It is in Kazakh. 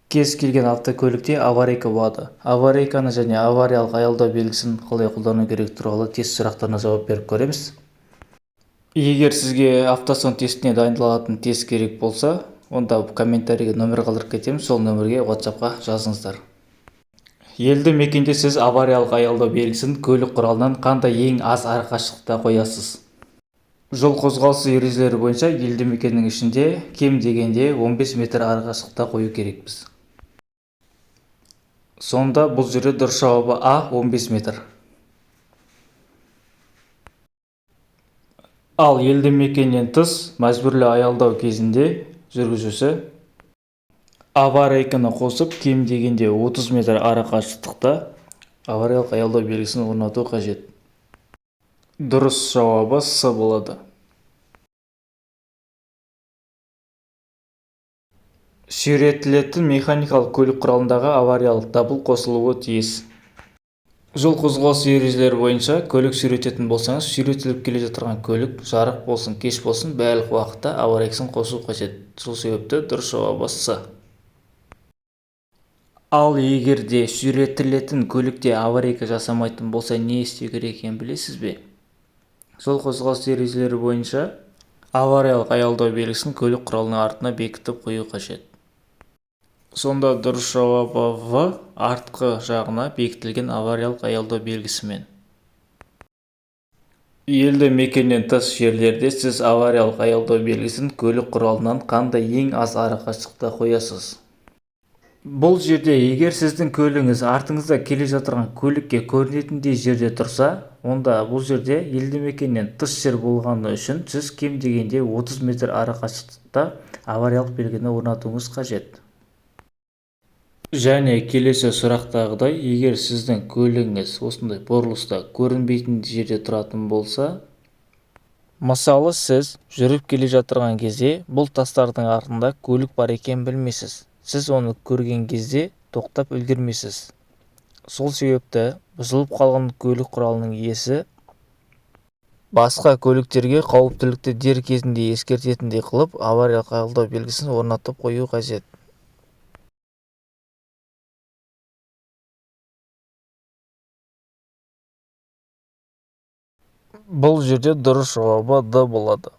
Кез келген автокөлікте аварийка болады. Аварийканы және авариялық аялдау белгісін қалай қолдану керек туралы тест сұрақтарына жауап беріп көреміз. Егер сізге автосон тестіне дайындалатын тест керек болса, онда комментарийге нөмір қалдырып кетемін, сол нөмірге WhatsApp-қа жазыңыздар. Елді мекенде сіз авариялық аялдау белгісін көлік құралынан қандай ең аз арақашықтықта қоясыз? Жол қозғалысы ережелері бойынша елді мекеннің ішінде кем дегенде 15 метр арақашықтықта қою керекпіз. Сонда бұл жерде дұрыс жауабы А 15 метр. Ал елді мекеннен тыс мәжбүрлі аялдау кезінде жүргізуші аварийканы қосып кем дегенде 30 метр арақашықтықта авариялық аялдау белгісін орнату қажет. Дұрыс жауабы С болады. Сүйретілетін механикалық көлік құралындағы авариялық дабыл қосылуы тиіс. Жол қозғалысы ережелері бойынша көлік сүйрететін болсаңыз, сүйретіліп келе жатқан көлік жарық болсын, кеш болсын, барлық уақытта аварийкасын қосу қажет. Сол себепті дұрыс жауабы С. Ал егер де сүйретілетін көлікте аварийка жасамайтын болса, не істеу керек екенін білесіз бе? Жол қозғалысы ережелері бойынша авариялық аялдау белгісін көлік құралының артына бекітіп қою қажет. Сонда дұрыс жауабы В, артқы жағына бекітілген авариялық аялдау белгісімен. Елді мекеннен тыс жерлерде сіз авариялық аялдау белгісін көлік құралынан қандай ең аз арақашықтықта қоясыз? Бұл жерде егер сіздің көлігіңіз артыңызда келе жатырған көлікке көрінетіндей жерде тұрса, онда бұл жерде елді мекеннен тыс жер болғаны үшін сіз кем дегенде 30 метр арақашықтықта авариялық белгіні орнатуыңыз қажет. Және келесі сұрақтағыдай, егер сіздің көлігіңіз осындай бұрылыста көрінбейтін жерде тұратын болса, мысалы сіз жүріп келе жатырған кезде бұл тастардың артында көлік бар екенін білмейсіз. Сіз оны көрген кезде тоқтап үлгермейсіз. Сол себепті бұзылып қалған көлік құралының иесі басқа көліктерге қауіптілікті дер кезінде ескертетіндей қылып авариялық аялдау белгісін орнатып қою қажет. Бұл жерде дұрыс жауабы Д болады.